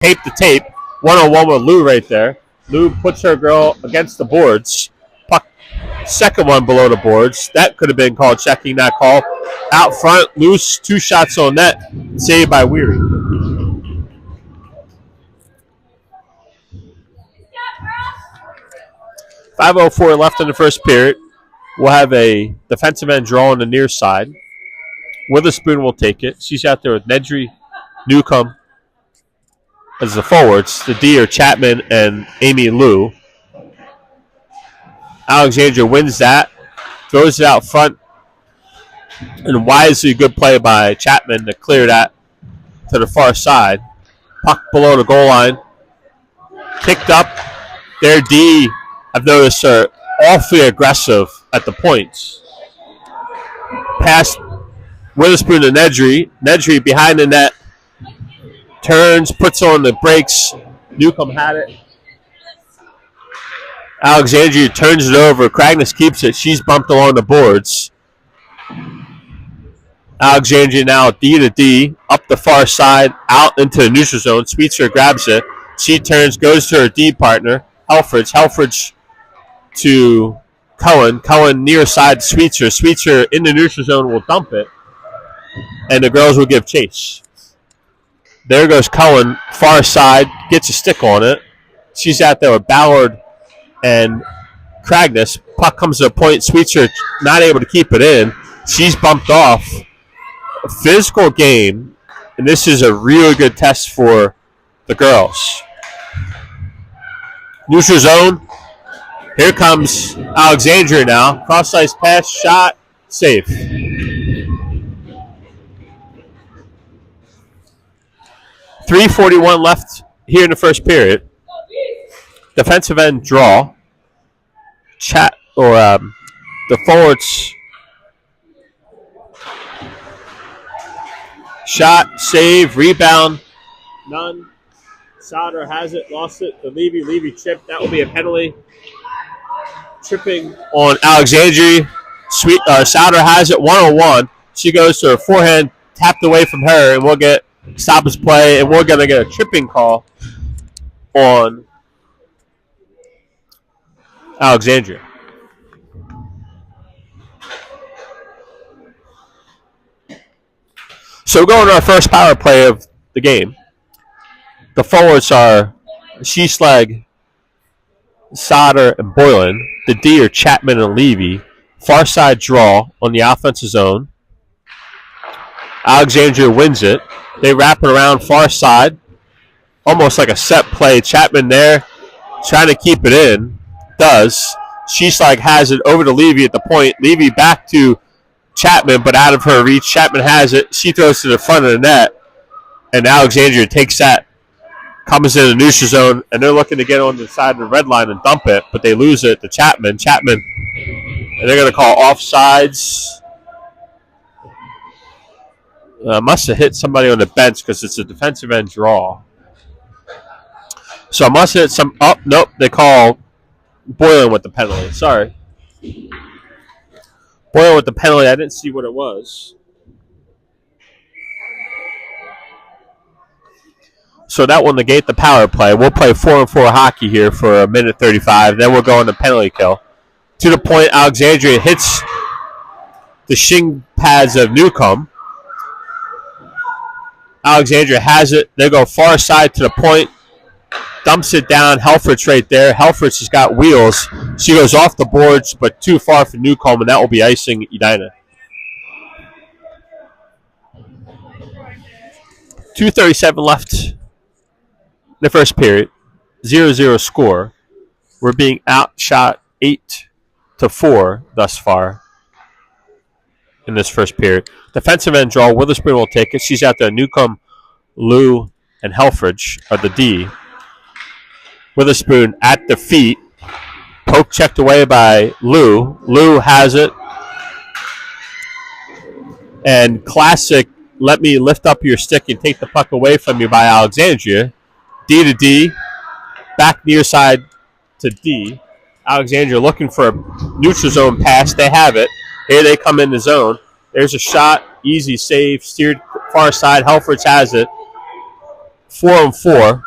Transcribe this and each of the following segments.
tape to tape. One-on-one with Lou right there. Lou puts her girl against the boards. Puck, second one below the boards. That could have been called checking, that call. Out front, loose, 2 shots on net. Saved by Weary. 5:04 left in the first period. We'll have a defensive end draw on the near side. Witherspoon will take it. She's out there with Nedry, Newcomb as the forwards. The D are Chapman and Amy Lou. Alexandria wins that. Throws it out front. And wisely good play by Chapman to clear that to the far side. Puck below the goal line. Kicked up. Their D, I've noticed, are awfully aggressive at the points. Pass Witherspoon to Nedry. Nedry behind the net. Turns, puts on the brakes. Newcomb had it. Alexandria turns it over. Cragness keeps it. She's bumped along the boards. Alexandria now D to D. Up the far side. Out into the neutral zone. Sweetser grabs it. She turns, goes to her D partner. Helfrich. Helfrich to Cohen. Cohen near side Sweetser. Sweetser in the neutral zone will dump it. And the girls will give chase. There goes Cohen, far side, gets a stick on it. She's out there with Ballard and Cragness. Puck comes to a point. Sweetser not able to keep it in. She's bumped off. A physical game, and this is a really good test for the girls. Neutral zone. Here comes Alexandria now. Cross-ice pass, shot, save. .341 left here in the first period. Defensive end draw. The forwards shot, save, rebound, none. Sauter has it, lost it to Levy. Levy chipped. That will be a penalty. Tripping on Alexandria. Sauter has it, 1-on-1. She goes to her forehand, tapped away from her, and we'll get stoppage play, and we're going to get a tripping call on Alexandria. So going to our first power play of the game. The forwards are Sheeslag, Sauter, and Boylan. The D are Chapman and Levy. Far side draw on the offensive zone. Alexandria wins it. They wrap it around far side. Almost like a set play. Chapman there trying to keep it in. Does. Sheeslag has it over to Levy at the point. Levy back to Chapman, but out of her reach. Chapman has it. She throws to the front of the net. And Alexandria takes that. Comes in the neutral zone, and they're looking to get on the side of the red line and dump it, but they lose it to Chapman. And they're going to call offsides. Must have hit somebody on the bench because it's a defensive end draw. So I must have hit some. Oh, nope. They call Boylan with the penalty. Sorry. Boylan with the penalty. I didn't see what it was. So that will negate the power play. We'll play 4-on-4 hockey here for a minute 35. Then we'll go on the penalty kill. To the point, Alexandria hits the shin pads of Newcomb. Alexandria has it. They go far side to the point. Dumps it down. Helfrich right there. Helfrich has got wheels. She goes off the boards, but too far for Newcomb, and that will be icing Edina. 2:37 left in the first period. 0-0 score. We're being outshot 8-4 thus far in this first period. Defensive end draw. Witherspoon will take it. She's out there. Newcomb, Lou, and Helfrich are the D. Witherspoon at the feet. Poke checked away by Lou. Lou has it. And classic, let me lift up your stick and take the puck away from you by Alexandria. D to D. Back near side to D. Alexandria looking for a neutral zone pass. They have it. Here they come in the zone. There's a shot. Easy save. Steered far side. Helfrich has it. 4-on-4.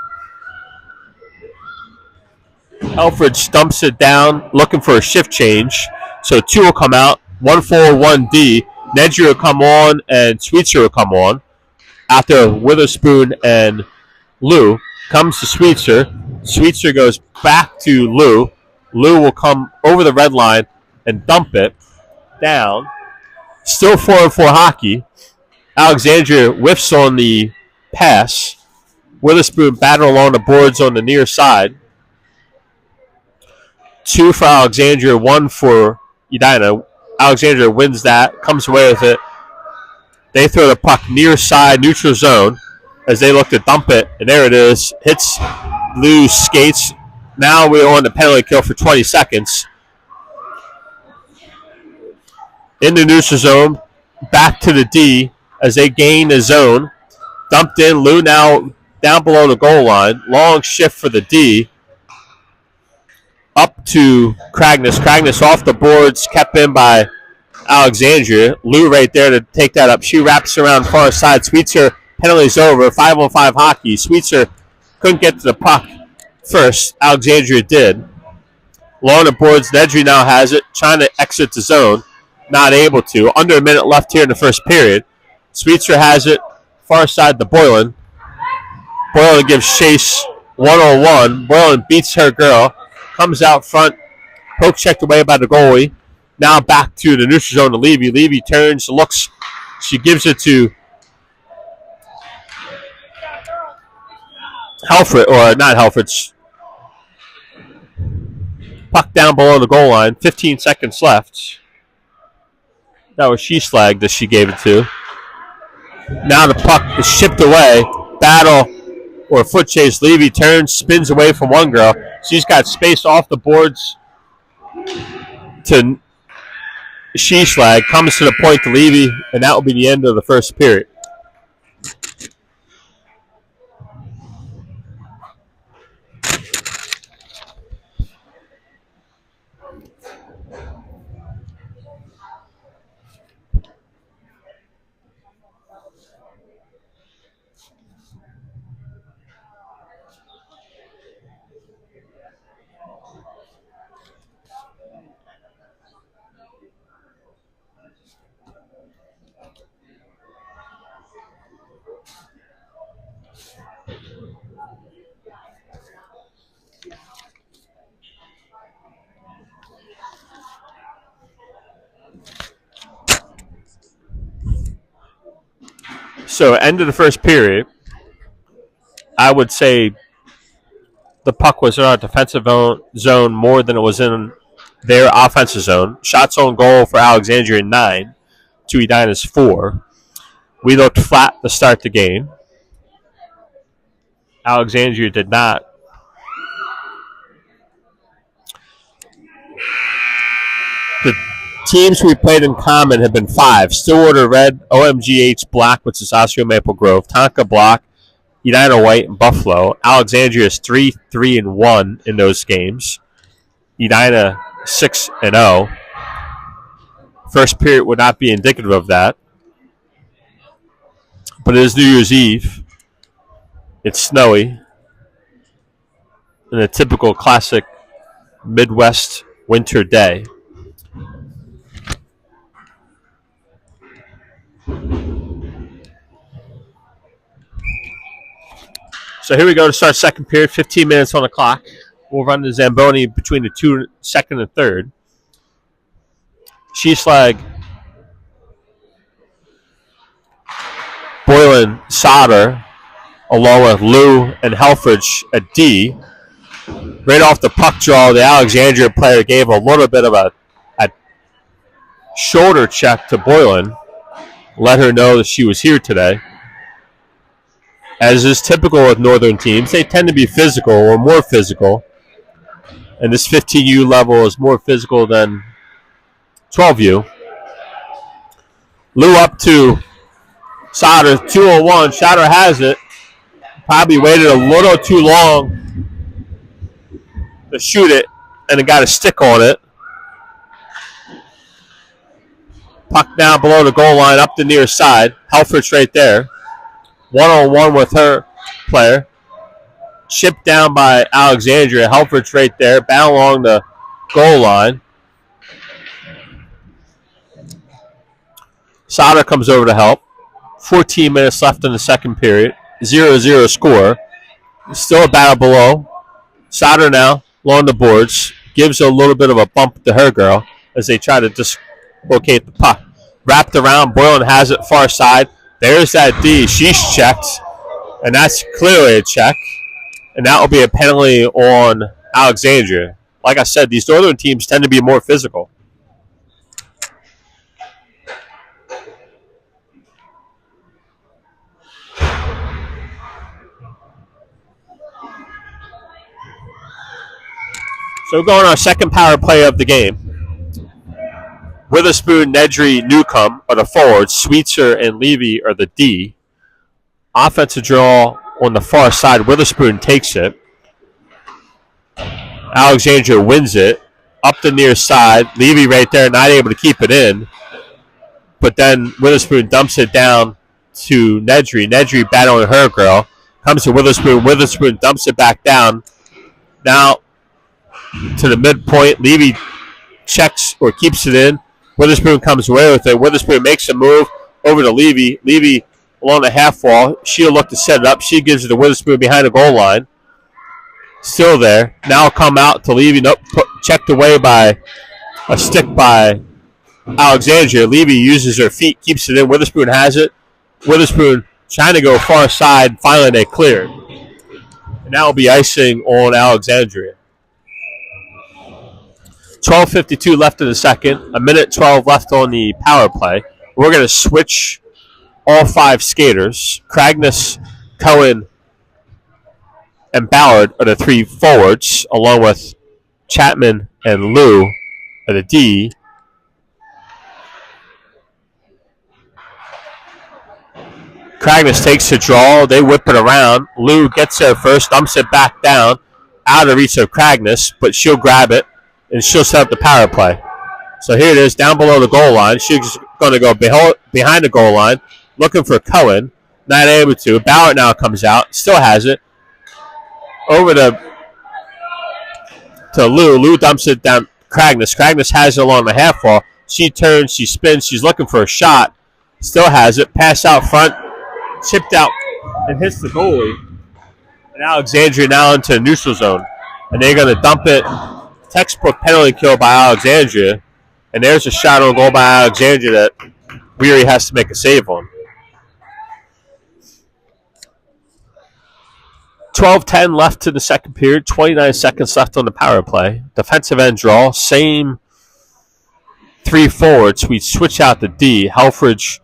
Helfrich dumps it down, looking for a shift change. So two will come out, 1-4, 1D. Nedry will come on, and Sweetser will come on. After Witherspoon and Lou comes to Sweetser. Sweetser goes back to Lou. Lou will come over the red line and dump it down. Still 4-4 hockey. Alexandria whiffs on the pass. Witherspoon battle along the boards on the near side. 2 for Alexandria, 1 for Edina. Alexandria wins that, comes away with it. They throw the puck near side, neutral zone, as they look to dump it, and there it is. Hits Lou's skates. Now we're on the penalty kill for 20 seconds. In the neutral zone, back to the D as they gain the zone. Dumped in. Lou now down below the goal line. Long shift for the D. Up to Kragnes. Kragnes off the boards, kept in by Alexandria. Lou right there to take that up. She wraps around far side. Sweetser, penalty's over. 5-on-5 hockey. Sweetser couldn't get to the puck first. Alexandria did. Along the boards, Nedry now has it, trying to exit the zone. Not able to. Under a minute left here in the first period. Sweetser has it, far side to Boylan. Boylan gives chase 1-on-1. Boylan beats her girl. Comes out front. Poke checked away by the goalie. Now back to the neutral zone to Levy. Levy turns, looks. She gives it to Helfrich, or not Helfrich. Puck down below the goal line. 15 seconds left. That was Sheeslag that she gave it to. Now the puck is shipped away. Battle or foot chase. Levy turns, spins away from one girl. She's got space off the boards to Sheeslag. Comes to the point to Levy, and that will be the end of the first period. So, end of the first period, I would say the puck was in our defensive zone more than it was in their offensive zone. Shots on goal for Alexandria 9 to Edina's 4. We looked flat to start the game. Alexandria did not. The teams we played in common have been 5. Stillwater Red, OMGH Black, which is Osceola Maple Grove, Tonka Block, Edina White, and Buffalo. Alexandria is 3-3-1 in those games. Edina 6-0. First period would not be indicative of that. But it is New Year's Eve. It's snowy. And a typical classic Midwest winter day. So here we go to start second period. 15 minutes on the clock. We'll run the Zamboni between the second and third. Sheeslag, Boylan, Sauter, along with Lou and Helfrich at D. Right off the puck draw, the Alexandria player gave a little bit of a shoulder check to Boylan. Let her know that she was here today. As is typical with Northern teams, they tend to be physical or more physical. And this 15U level is more physical than 12U. Lou up to Sauter, 2-on-1. Sauter has it. Probably waited a little too long to shoot it, and it got a stick on it. Puck down below the goal line, up the near side. Helfrich right there. 1-on-1 with her player. Chipped down by Alexandria. Helfrich right there. Battle along the goal line. Sauter comes over to help. 14 minutes left in the second period. 0-0 score. Still a battle below. Sauter now along the boards. Gives a little bit of a bump to her girl as they try to dislocate the puck. Wrapped around. Boylan has it far side. There's that D. She's checked. And that's clearly a check. And that will be a penalty on Alexandria. Like I said, these northern teams tend to be more physical. So we're going our second power play of the game. Witherspoon, Nedry, Newcomb are the forwards. Sweetser and Levy are the D. Offensive draw on the far side. Witherspoon takes it. Alexandria wins it. Up the near side. Levy right there, not able to keep it in. But then Witherspoon dumps it down to Nedry. Nedry battling her girl. Comes to Witherspoon. Witherspoon dumps it back down. Now to the midpoint. Levy checks or keeps it in. Witherspoon comes away with it. Witherspoon makes a move over to Levy. Levy along the half wall. She'll look to set it up. She gives it to Witherspoon behind the goal line. Still there. Now come out to Levy. Nope. Checked away by a stick by Alexandria. Levy uses her feet, keeps it in. Witherspoon has it. Witherspoon trying to go far side. Finally, they clear. And that will be icing on Alexandria. 12:52 left in the second. A minute 12 left on the power play. We're going to switch all five skaters. Cragness, Cohen, and Ballard are the three forwards, along with Chapman and Lou are the D. Cragness takes the draw. They whip it around. Lou gets there first, dumps it back down, out of reach of Cragness, but she'll grab it, and she'll set up the power play. So here it is, down below the goal line. She's going to go behind the goal line, looking for Cohen. Not able to. Ballard now comes out, still has it. Over to Lou. Lou dumps it down Cragness. Cragness has it along the half wall. She turns, she spins, she's looking for a shot. Still has it. Pass out front. Chipped out and hits the goalie. And Alexandria now into the neutral zone. And they're going to dump it. Textbook penalty kill by Alexandria. And there's a shot on goal by Alexandria that Weary has to make a save on. 12:10 left in the second period. 29 seconds left on the power play. Defensive end draw. Same three forwards. We switch out the D. Helfrich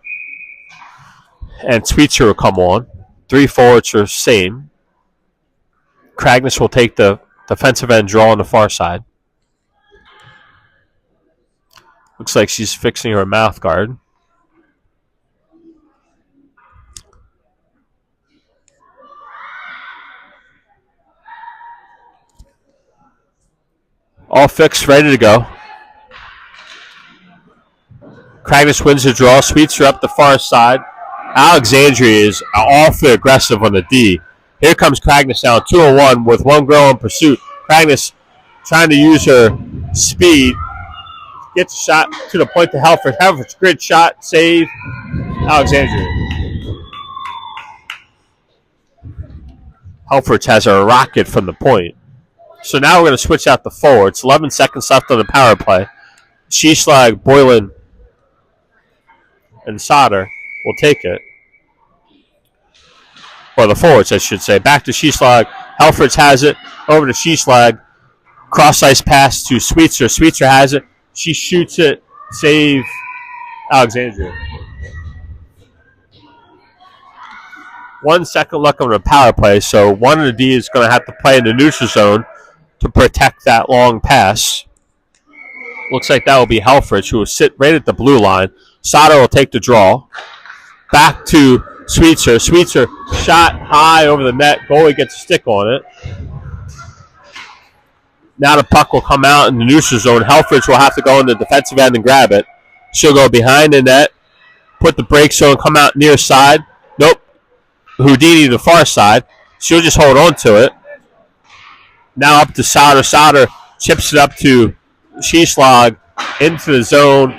and Sweetser will come on. Three forwards are same. Cragness will take the defensive end draw on the far side. Looks like she's fixing her mouth guard. All fixed, ready to go. Cragness wins the draw. Sweetser up the far side. Alexandria is awfully aggressive on the D. Here comes Cragness now, 2-1 with one girl in pursuit. Cragness trying to use her speed. Gets a shot to the point to Helfrich. Helfrich, great shot, save. Alexandria. Helfrich has a rocket from the point. So now we're going to switch out the forwards. 11 seconds left on the power play. Sheeslag, Boylan, and Sauter will take it. Or the forwards, I should say. Back to Sheeslag. Helfrich has it. Over to Sheeslag. Cross-ice pass to Sweetser. Sweetser has it. She shoots it. Save Alexandria. 1 second left on the power play, so one of the D is going to have to play in the neutral zone to protect that long pass. Looks like that will be Helfrich, who will sit right at the blue line. Sauter will take the draw. Back to Sweetser. Sweetser shot high over the net. Goalie gets a stick on it. Now the puck will come out in the neutral zone. Helfrich will have to go in the defensive end and grab it. She'll go behind the net, put the brakes on, come out near side. Nope. Houdini to the far side. She'll just hold on to it. Now up to Sauter. Sauter chips it up to Sheeslag into the zone,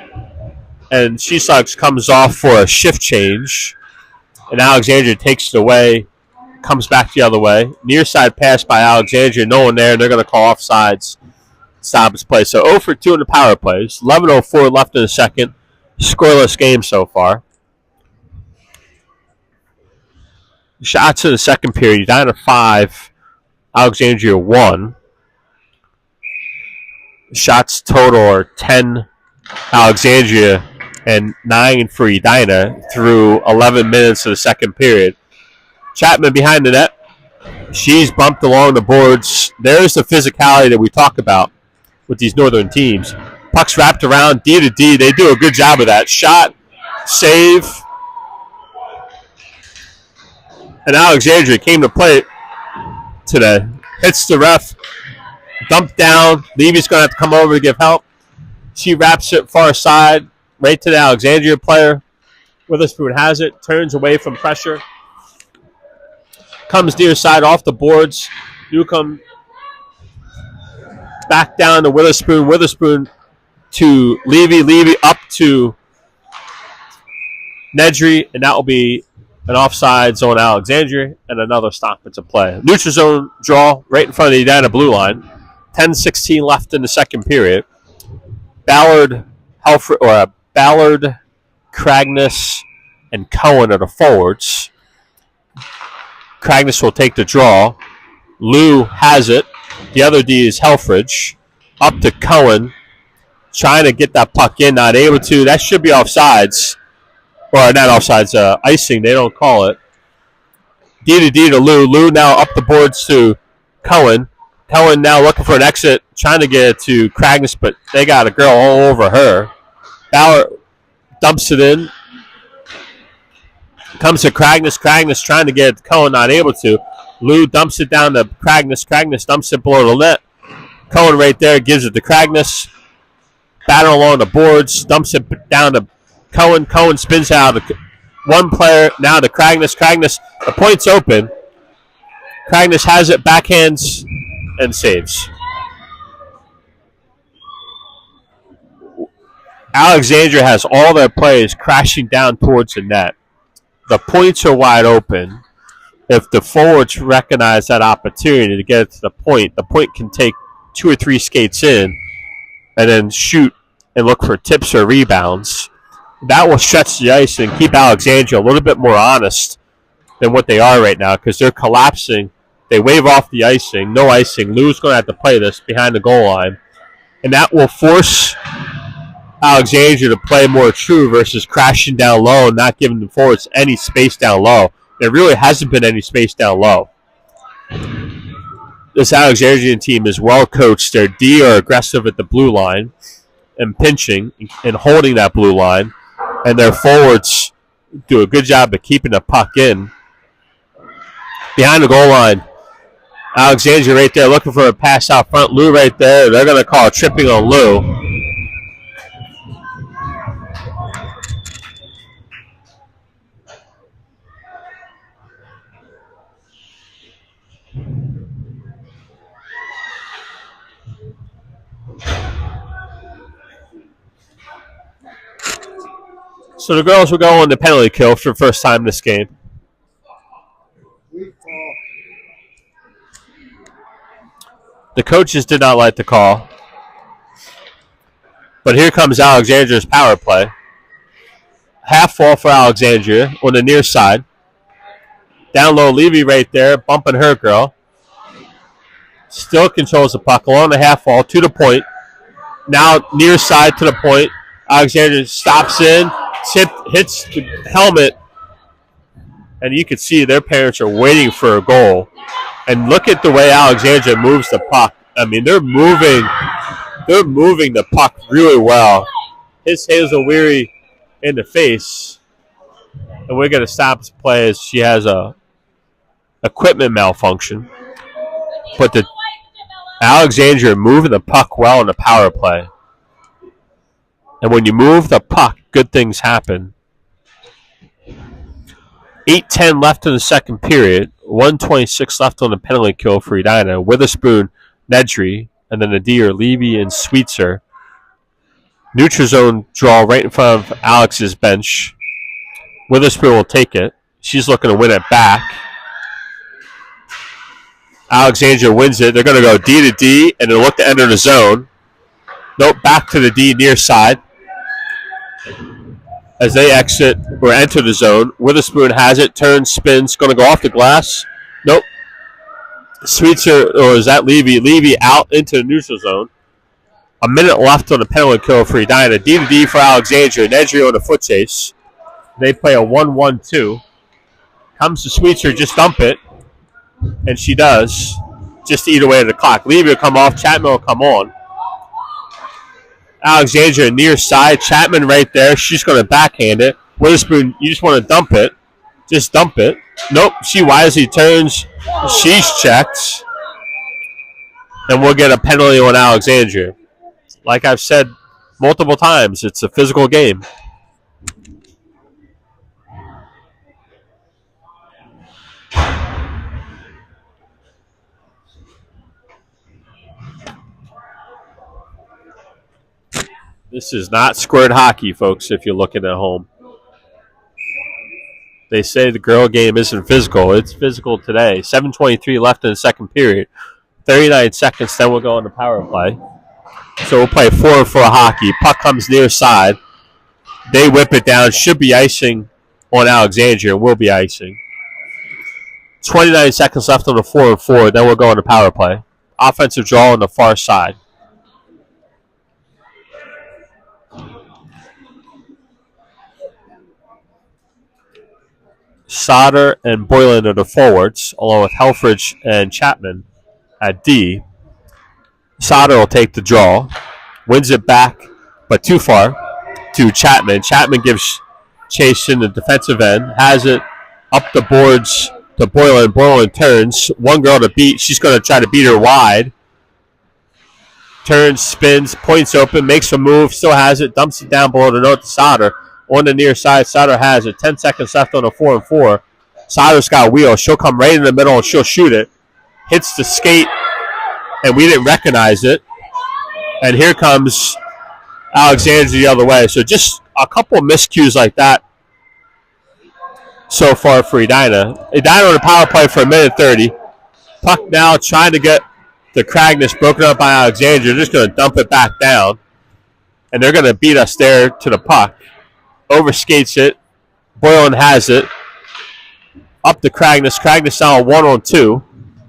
and Sheeslag comes off for a shift change, and Alexandria takes it away, comes back the other way. Near side pass by Alexandria, no one there, and they're going to call offsides. Stop his play. So 0 for 2 in the power plays. 11:04 left in the second. Scoreless game so far. Shots in the second period. Edina 5. Alexandria 1. Shots total are 10 Alexandria and 9 for Edina through 11 minutes of the second period. Chapman behind the net. She's bumped along the boards. There's the physicality that we talk about with these northern teams. Puck's wrapped around D to D. They do a good job of that. Shot, save. And Alexandria came to play today. Hits the ref. Dumped down. Levy's going to have to come over to give help. She wraps it far side, right to the Alexandria player. Witherspoon has it. Turns away from pressure. Comes near side off the boards. Newcomb back down to Witherspoon. Witherspoon to Levy. Levy up to Nedry. And that will be an offside zone Alexandria and another stop at play. Neutral zone draw right in front of the Edina blue line. 10:16 left in the second period. Ballard, Cragness, and Cohen are the forwards. Cragness will take the draw. Lou has it. The other D is Helfrich. Up to Cohen. Trying to get that puck in. Not able to. That should be offsides. Or not offsides. Icing. They don't call it. D to D to Lou. Lou now up the boards to Cohen. Cohen now looking for an exit. Trying to get it to Cragness, but they got a girl all over her. Ballard dumps it in. Comes to Cragness. Cragness trying to get it to Cohen. Not able to. Lou dumps it down to Cragness. Cragness dumps it below the net. Cohen right there gives it to Cragness. Battle along the boards. Dumps it down to Cohen. Cohen spins out. One player now to Cragness. Cragness, the point's open. Cragness has it, backhands, and saves. Alexandria has all their plays crashing down towards the net. The points are wide open. If the forwards recognize that opportunity to get it to the point can take 2 or 3 skates in and then shoot and look for tips or rebounds. That will stretch the ice and keep Alexandria a little bit more honest than what they are right now because they're collapsing. They wave off the icing. No icing. Lou's going to have to play this behind the goal line. And that will force Alexandria to play more true versus crashing down low and not giving the forwards any space down low. There really hasn't been any space down low. This Alexandrian team is well coached. Their D are aggressive at the blue line and pinching and holding that blue line. And their forwards do a good job of keeping the puck in. Behind the goal line, Alexandria right there looking for a pass out front. Lou right there. They're going to call a tripping on Lou. So the girls will go on the penalty kill for the first time this game. The coaches did not like the call. But here comes Alexandria's power play. Half wall for Alexandria on the near side. Down low, Levy right there, bumping her girl. Still controls the puck along the half wall to the point. Now near side to the point. Alexandria stops in. Hits the helmet, and you can see their parents are waiting for a goal. And look at the way Alexandria moves the puck. I mean, they're moving the puck really well. Hits Hazel Weary in the face, and we're going to stop this play as she has a equipment malfunction. But the Alexandria moving the puck well in the power play. And when you move the puck, good things happen. 8:10 left in the second period. 1:26 left on the penalty kill for Edina. Witherspoon Nedry, and then the D are Levy and Sweetser. Neutral zone draw right in front of Alex's bench. Witherspoon will take it. She's looking to win it back. Alexandria wins it. They're going to go D to D, and they'll look to enter the zone. Nope, back to the D near side. As they exit or enter the zone, Witherspoon has it, turns, spins, going to go off the glass. Nope. Sweetser, or is that Levy? Levy out into the neutral zone. A minute left on the penalty kill for Edina. D to D for Alexandria. Nedry on the foot chase. They play a 1-1-2. Comes to Sweetser, just dump it. And she does. Just to eat away at the clock. Levy will come off. Chapman will come on. Alexandria near side. Chapman right there. She's going to backhand it. Witherspoon, you just want to dump it. Just dump it. Nope. She wisely turns. She's checked. And we'll get a penalty on Alexandria. Like I've said multiple times, it's a physical game. This is not squared hockey, folks, if you're looking at home. They say the girl game isn't physical. It's physical today. 7:23 left in the second period. 39 seconds, then we'll go on the power play. So we'll play 4-4 hockey. Puck comes near side. They whip it down. Should be icing on Alexandria. Will be icing. 29 seconds left on the 4-4. Then we'll go on the power play. Offensive draw on the far side. Sauter and Boylan are the forwards, along with Helfrich and Chapman at D. Sauter will take the draw, wins it back, but too far to Chapman. Chapman gives chase in the defensive end, has it up the boards to Boylan. Boylan turns, one girl to beat. She's going to try to beat her wide. Turns, spins, points open, makes a move, still has it, dumps it down below the note to Sauter. On the near side, Sauter has it. 10 seconds left on a 4-4. Sauter's got wheels. She'll come right in the middle and she'll shoot it. Hits the skate, and we didn't recognize it. And here comes Alexandria the other way. So just a couple of miscues like that so far for Edina. Edina on the power play for 1:30. Puck now trying to get the Cragness broken up by Alexandria. They're just going to dump it back down. And they're going to beat us there to the puck. Overskates it. Boylan has it. Up to Cragness. Cragness now 1-on-2.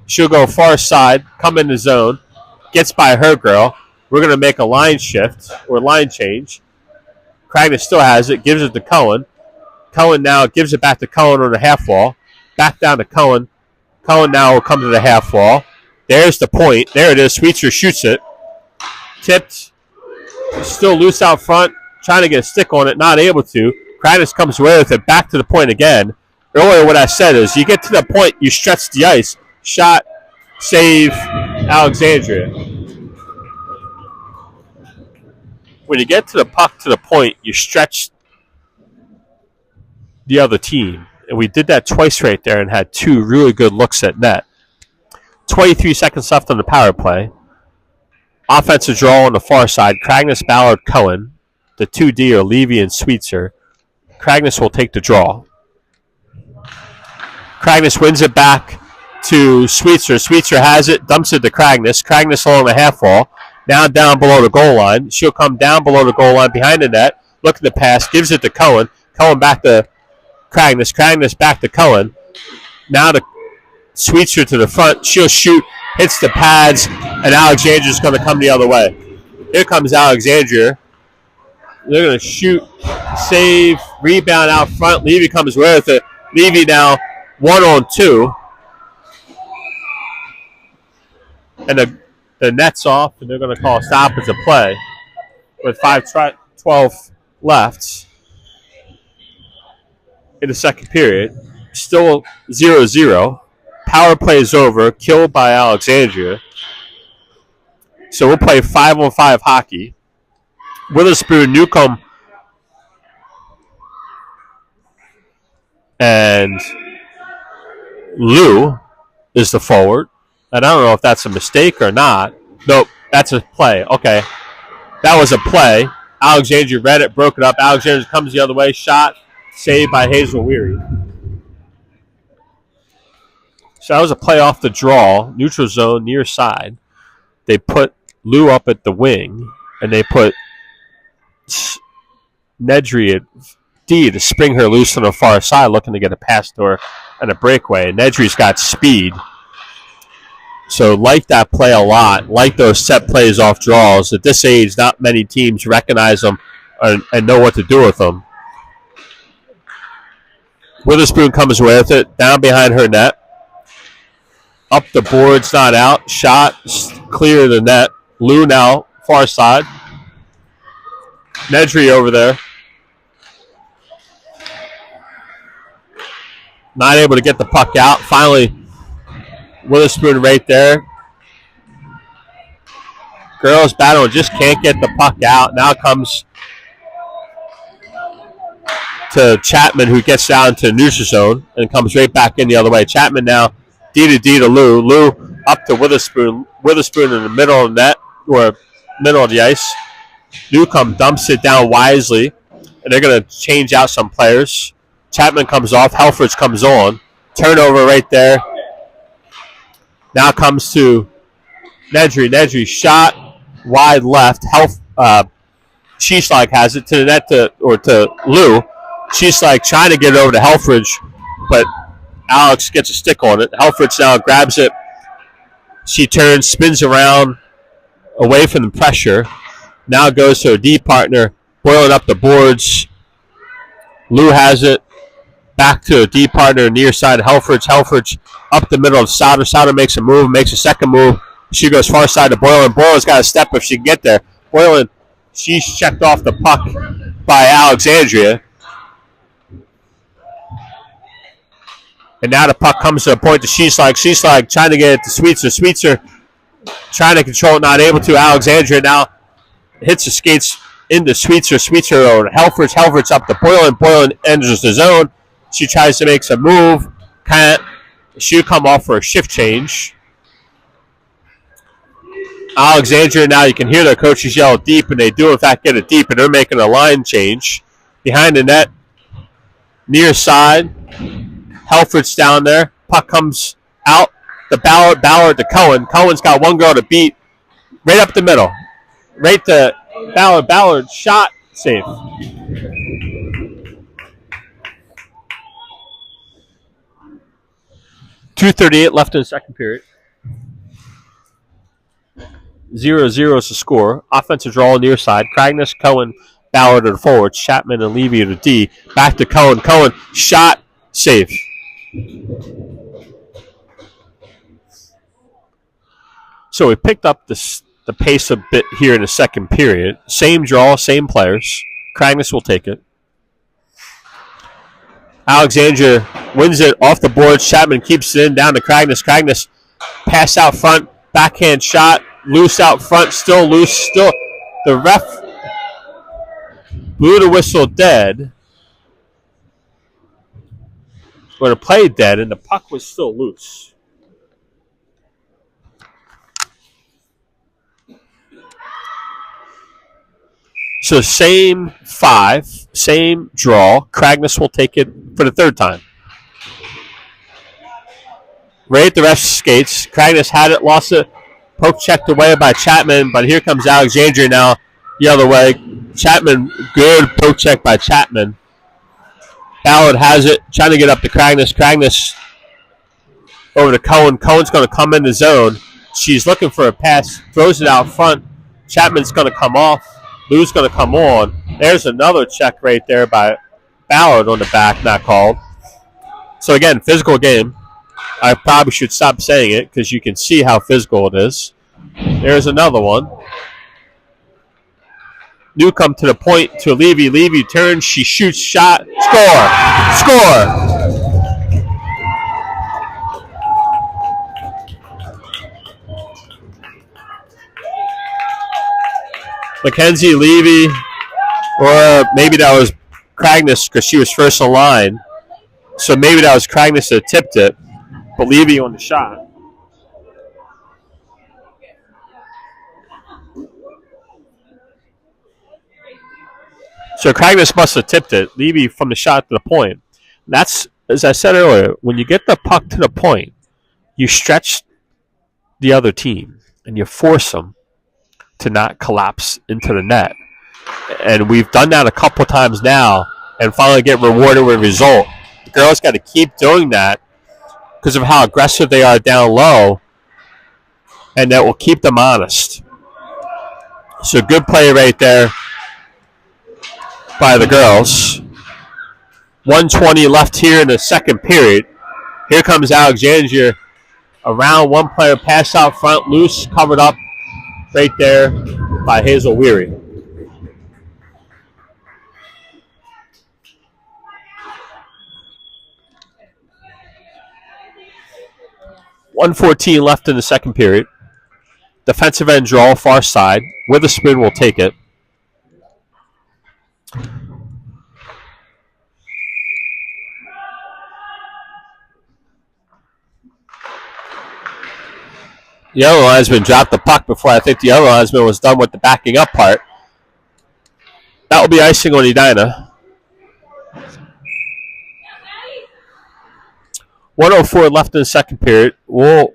She'll go far side, come in the zone, gets by her girl. We're going to make a line shift or line change. Cragness still has it, gives it to Cohen. Cohen now gives it back to Cohen on the half wall. Back down to Cohen. Cohen now will come to the half wall. There's the point. There it is. Sweetser shoots it. Tipped. Still loose out front. Trying to get a stick on it. Not able to. Cragness comes away with it. Back to the point again. Earlier what I said is you get to the point, you stretch the ice. Shot, save, Alexandria. When you get to the puck to the point, you stretch the other team. And we did that twice right there and had two really good looks at net. 23 seconds left on the power play. Offensive draw on the far side. Cragness, Ballard, Cohen. The 2D are Levy and Sweetser. Cragness will take the draw. Cragness wins it back to Sweetser. Sweetser has it, dumps it to Cragness. Cragness along the half wall. Now down below the goal line. She'll come down below the goal line behind the net. Look at the pass. Gives it to Cohen. Cohen back to Cragness. Cragness back to Cohen. Now to Sweetser to the front. She'll shoot. Hits the pads. And Alexandria's going to come the other way. Here comes Alexandria. They're going to shoot, save, rebound out front. Levy comes with it. Levy now 1-on-2. And the net's off, and they're going to call a stoppage of play with 5:12 left in the second period. Still 0-0. Power play is over. Killed by Alexandria. So we'll play 5-on-5 hockey. Witherspoon, Newcomb, and Lou is the forward. And I don't know if that's a mistake or not. Nope, that's a play. Okay. That was a play. Alexandria read it, broke it up. Alexandria comes the other way. Shot. Saved by Hazel Weary. So that was a play off the draw. Neutral zone, near side. They put Lou up at the wing, and they put Nedry at D to spring her loose on the far side, looking to get a pass to her and a breakaway. Nedry's got speed. So like that play a lot, like those set plays off draws. At this age, not many teams recognize them and know what to do with them. Witherspoon comes away with it, down behind her net. Up the boards, not out. Shot, clear of the net. Lou now, far side. Nedry over there. Not able to get the puck out. Finally, Witherspoon right there. Girls battle, just can't get the puck out. Now comes to Chapman, who gets down to neutral zone and comes right back in the other way. Chapman now D to Lou. Lou up to Witherspoon. Witherspoon in the middle of the net, or middle of the ice. Newcomb dumps it down wisely, and they're going to change out some players. Chapman comes off. Helfrich comes on. Turnover right there. Now comes to Nedry. Nedry shot wide left. Sheeslag has it to the net to Lou. Sheeslag trying to get it over to Helfrich, but Alex gets a stick on it. Helfrich now grabs it. She turns, spins around away from the pressure. Now goes to her D partner, boiling up the boards. Lou has it. Back to a D partner near side of Helfrich. Helfrich up the middle of Sauter. Sauter makes a move, makes a second move. She goes far side to Boylan. Boylan's got to step if she can get there. Boylan, she's checked off the puck by Alexandria. And now the puck comes to a point to Sheeslag. Sheeslag trying to get it to Sweetser. Sweetser trying to control it, not able to. Alexandria now hits the skates into Sweetser. Sweetser over Helfrich. Helfrich up to Boylan. Boylan enters the zone. She tries to make some move. Can't. She'll come off for a shift change. Alexandria now, you can hear their coaches yell deep, and they do in fact get it deep, and they're making a line change. Behind the net, near side. Helfrich down there. Puck comes out. The Ballard to Cohen. Cohen's got one girl to beat. Right up the middle. Right to Ballard. Ballard shot. Safe. .238 left in the second period. 0-0 is the score. Offensive draw near side. Cragness, Cohen, Ballard to the forwards. Chapman and Levy to D. Back to Cohen. Cohen shot. Save. So we picked up the pace a bit here in the second period. Same draw, same players. Cragness will take it. Alexandria wins it off the board. Chapman keeps it in, down to Cragness. Cragness pass out front, backhand shot, loose out front, still loose. Still, the ref blew the whistle dead. Or the play dead, and the puck was still loose. So same five, same draw. Cragness will take it for the third time. Right at the ref's skates. Cragness had it, lost it. Poke checked away by Chapman, but here comes Alexandria now the other way. Chapman, good poke check by Chapman. Ballard has it, trying to get up to Cragness. Cragness over to Cohen. Cohen's going to come in the zone. She's looking for a pass, throws it out front. Chapman's going to come off. Lou's going to come on. There's another check right there by Ballard on the back, not called. So again, physical game. I probably should stop saying it because you can see how physical it is. There's another one. Newcomb to the point to Levy. Levy turns. She shoots. Shot. Score. Score. Mackenzie Levy, or maybe that was Cragness because she was first in line. So maybe that was Cragness that tipped it. But Levy on the shot. So Cragness must have tipped it. Levy from the shot to the point. That's, as I said earlier, when you get the puck to the point, you stretch the other team and you force them to not collapse into the net. And we've done that a couple times now and finally get rewarded with a result. The girls got to keep doing that because of how aggressive they are down low, and that will keep them honest. So good play right there by the girls. 1:20 left here in the second period. Here comes Alexandria around one player, pass out front, loose, covered up right there by Hazel Weary. $1:14 left in the second period. Defensive end draw, far side. Witherspoon will take it. The other linesman dropped the puck before I think the other linesman was done with the backing up part. That will be icing on Edina. 1:04 left in the second period. We'll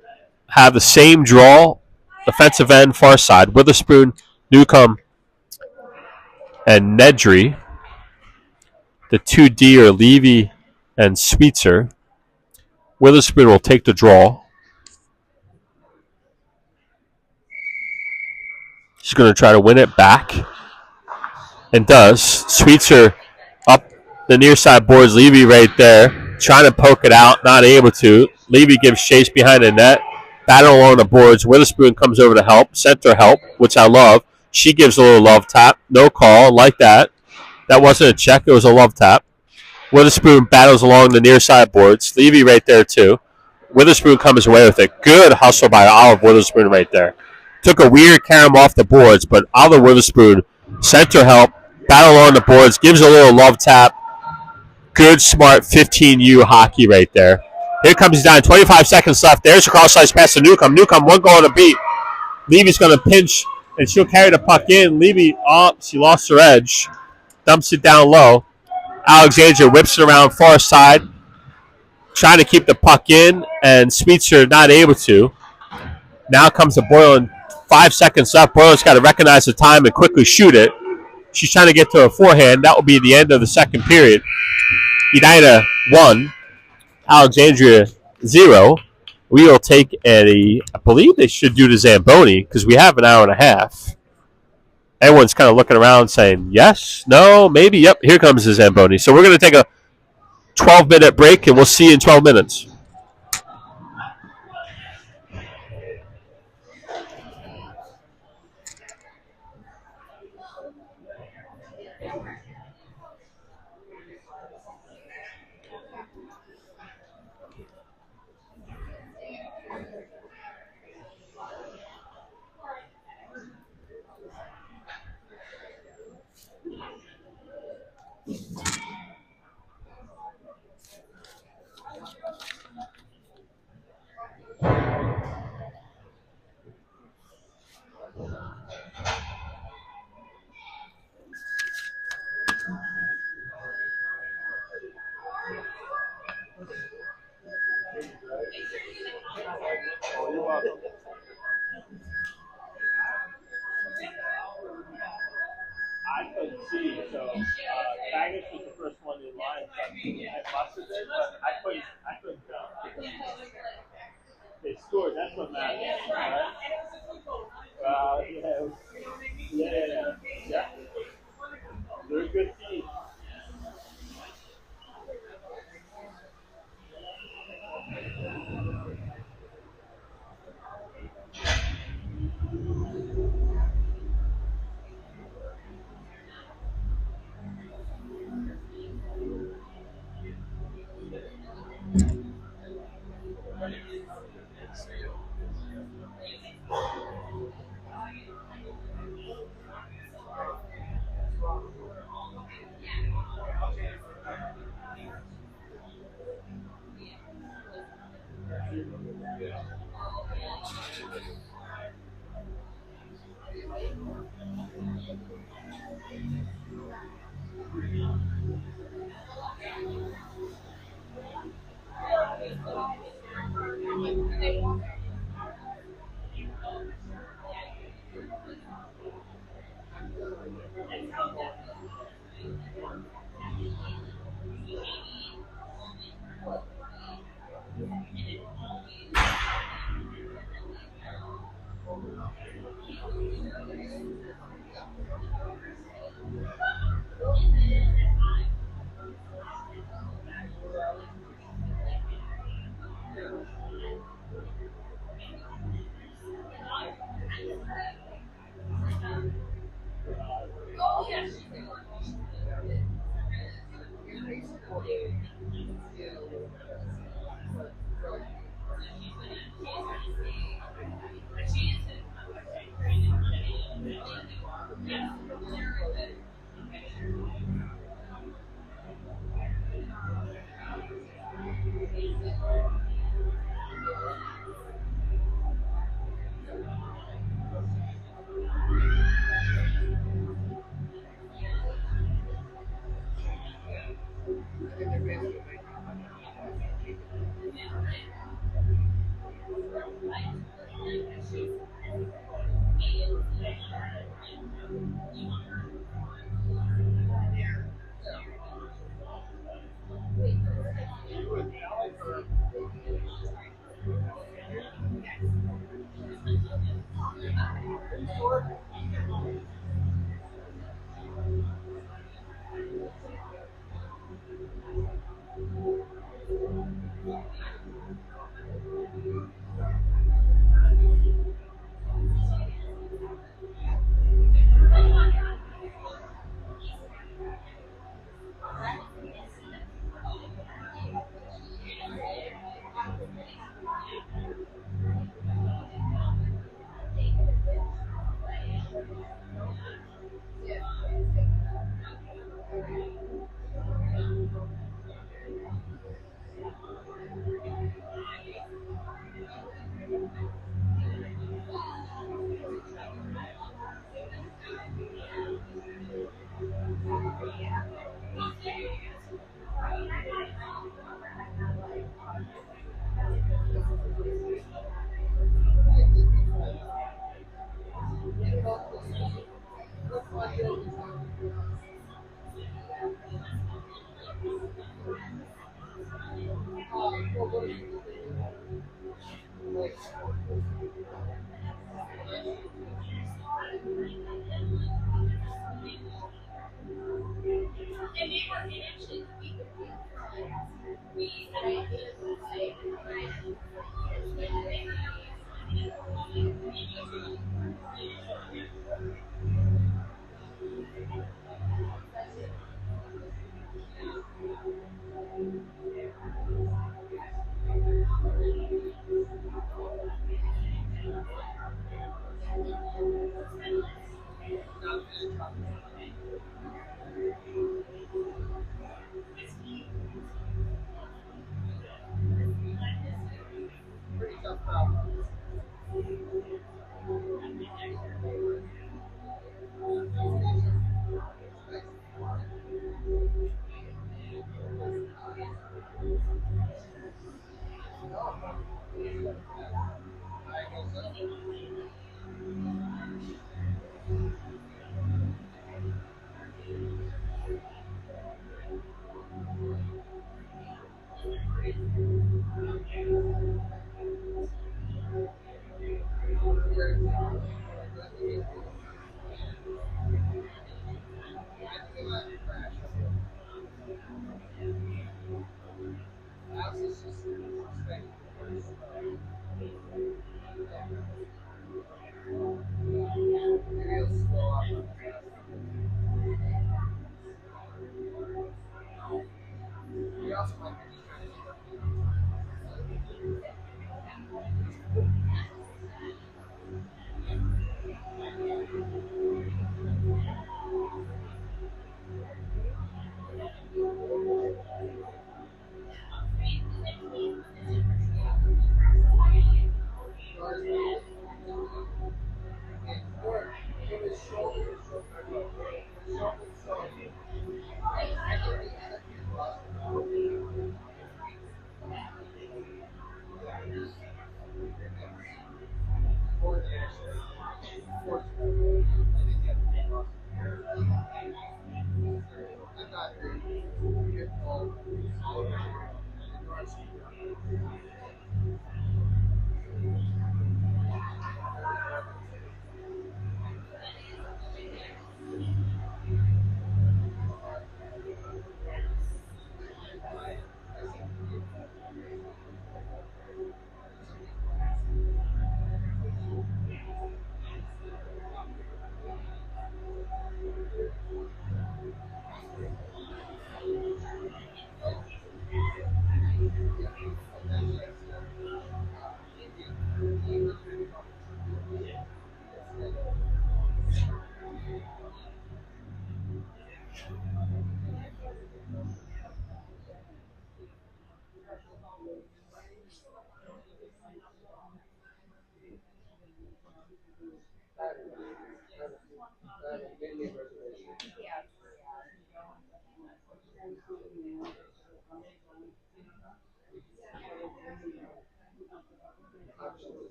have the same draw, defensive end, far side. Witherspoon, Newcomb, and Nedry. The 2D are Levy and Sweetser. Witherspoon will take the draw. She's going to try to win it back. And does. Sweetser up the near side boards. Levy right there. Trying to poke it out. Not able to. Levy gives chase behind the net. Battle along the boards. Witherspoon comes over to help. Center help, which I love. She gives a little love tap. No call. Like that. That wasn't a check. It was a love tap. Witherspoon battles along the near side boards. Levy right there too. Witherspoon comes away with it. Good hustle by Olive Witherspoon right there. Took a weird carom off the boards, but Olive Witherspoon, center help, battle along the boards, gives a little love tap. Good, smart 15U hockey right there. Here comes down. 25 seconds left. There's a cross-ice pass to Newcomb. Newcomb, one goal on a beat. Levy's going to pinch, and she'll carry the puck in. Levy, she lost her edge. Dumps it down low. Alexandria whips it around far side, trying to keep the puck in, and Sweetser not able to. Now comes the Boylan. 5 seconds left. Boylan's got to recognize the time and quickly shoot it. She's trying to get to her forehand. That will be the end of the second period. Edina 1, Alexandria 0. We will take I believe they should do the Zamboni because we have an hour and a half. Everyone's kind of looking around saying, yes, no, maybe, yep, here comes the Zamboni. So we're going to take a 12-minute break, and we'll see you in 12 minutes.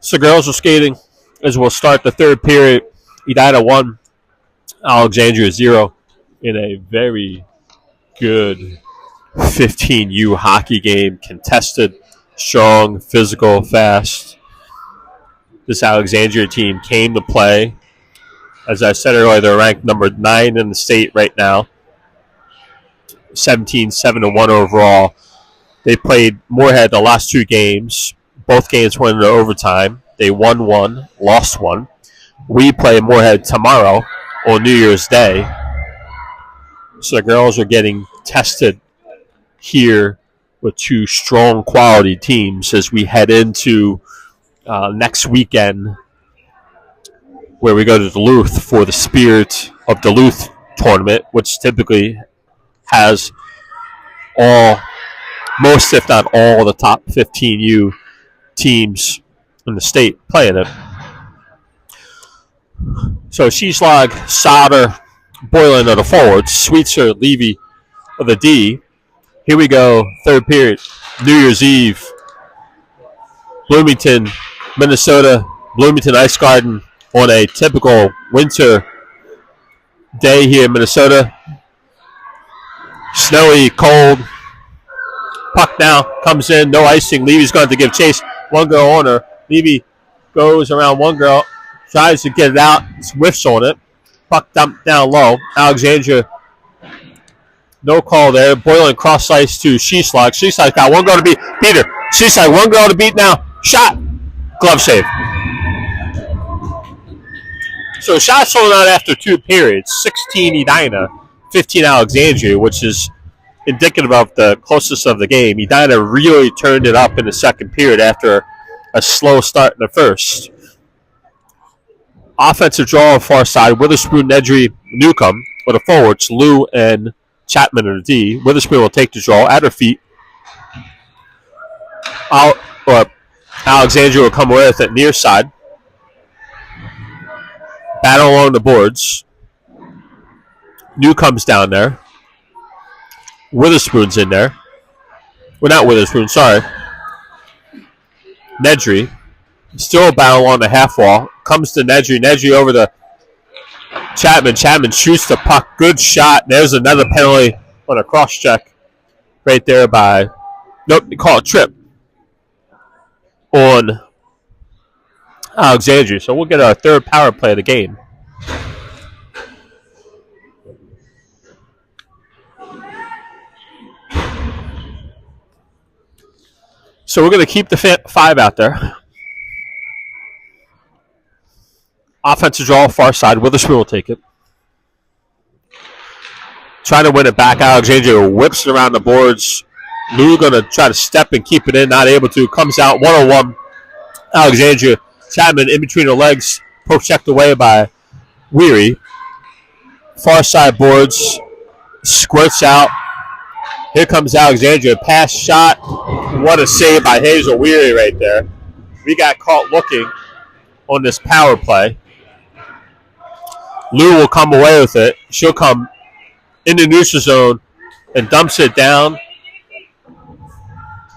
So girls are skating as we'll start the third period. Edina 1, Alexandria 0 in a very good 15U hockey game. Contested, strong, physical, fast. This Alexandria team came to play. As I said earlier, they're ranked number 9 in the state right now. 17-7-1 overall. They played Moorhead the last 2 games. Both games went into overtime. They won 1, lost 1. We play Moorhead tomorrow on New Year's Day. So the girls are getting tested here with 2 strong quality teams as we head into next weekend, where we go to Duluth for the Spirit of Duluth tournament, which typically has most, if not all, the top 15U teams in the state playing it. So Sheeslag, Sauter, Boylan are the forwards, Sweetser, Levy of the D. Here we go, third period, New Year's Eve, Bloomington, Minnesota, Bloomington Ice Garden on a typical winter day here in Minnesota. Snowy, cold. Puck now comes in. No icing. Levy's going to give chase. One girl on her. Levy goes around one girl. Tries to get it out. Whiffs on it. Puck dumped down low. Alexandria. No call there. Boylan cross ice to Sheeslag. Sheeslag's got one girl to beat. Beat her. Sheeslag, one girl to beat now. Shot. Glove save. So shots sold out after 2 periods. 16 Edina, 15 Alexandria, which is indicative of the closeness of the game. Edina really turned it up in the second period after a slow start in the first. Offensive draw on far side. Witherspoon, Nedry, Newcomb with the forwards. Lou and Chapman are the D. Witherspoon will take the draw at her feet. Alexandria will come away with it near side. Battle along the boards. Newcomb's down there. Witherspoon's in there. Well, not Witherspoon, sorry. Nedry. Still a battle on the half wall. Comes to Nedry. Nedry over the Chapman. Chapman shoots the puck. Good shot. There's another penalty on a cross check right there by, nope, they call it trip on Alexandria. So we'll get our third power play of the game. So we're going to keep the 5 out there. Offensive draw, far side. Witherspoon will take it. Trying to win it back. Alexandria whips it around the boards. Lou going to try to step and keep it in. Not able to. Comes out 1-on-1. Alexandria. Chapman in between her legs. Poke checked away by Weary. Far side boards. Squirts out. Here comes Alexandria. Pass shot. What a save by Hazel Weary right there. We got caught looking on this power play. Lou will come away with it. She'll come in the neutral zone and dumps it down.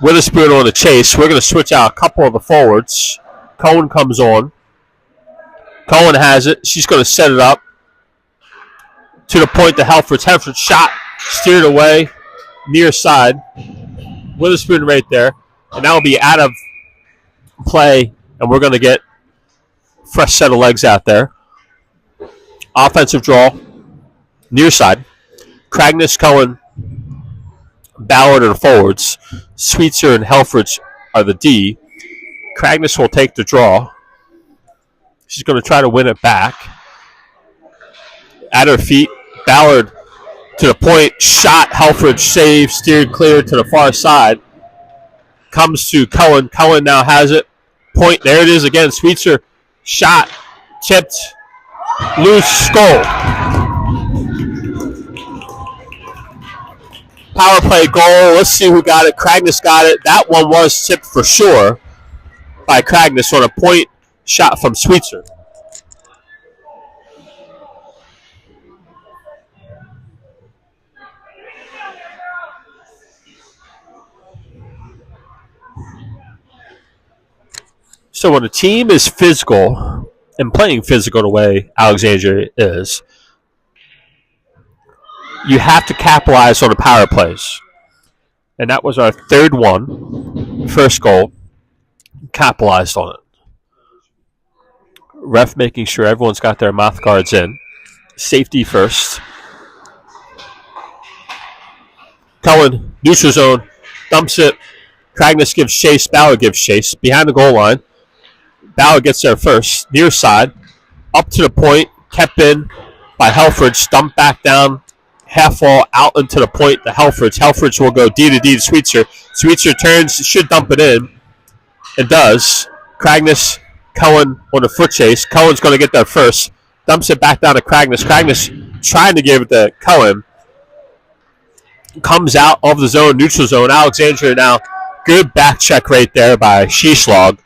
Witherspoon on the chase. We're going to switch out a couple of the forwards. Cohen comes on. Cohen has it. She's going to set it up to the point to Helfrich. Helfrich shot, steered away, near side. Witherspoon right there. And that will be out of play, and we're going to get a fresh set of legs out there. Offensive draw, near side. Cragness, Cohen, Ballard are the forwards. Sweetser and Helfrich are the D. Cragness will take the draw. She's going to try to win it back. At her feet, Ballard to the point. Shot, Helfrich save, steered clear to the far side. Comes to Cohen. Cohen now has it. Point, there it is again. Sweetser, shot, tipped, loose, goal. Power play goal. Let's see who got it. Cragness got it. That one was tipped for sure by Cragness on a point shot from Sweetser. So when a team is physical and playing physical the way Alexandria is, you have to capitalize on the power plays. And that was our third one. First goal. Capitalized on it. Ref making sure everyone's got their mouth guards in. Safety first. Cohen, neutral zone. Dumps it. Cragness gives chase. Ballard gives chase. Behind the goal line. Ballard gets there first. Near side. Up to the point. Kept in by Helfrich. Dumped back down. Half wall out into the point to Helfrich. Helfrich will go D to D to Sweetser. Sweetser turns. Should dump it in. It does. Cragness, Cohen on a foot chase. Cohen's going to get there first. Dumps it back down to Cragness. Cragness trying to give it to Cohen. Comes out of the zone, neutral zone. Alexandria now. Good back check right there by Sheeslag.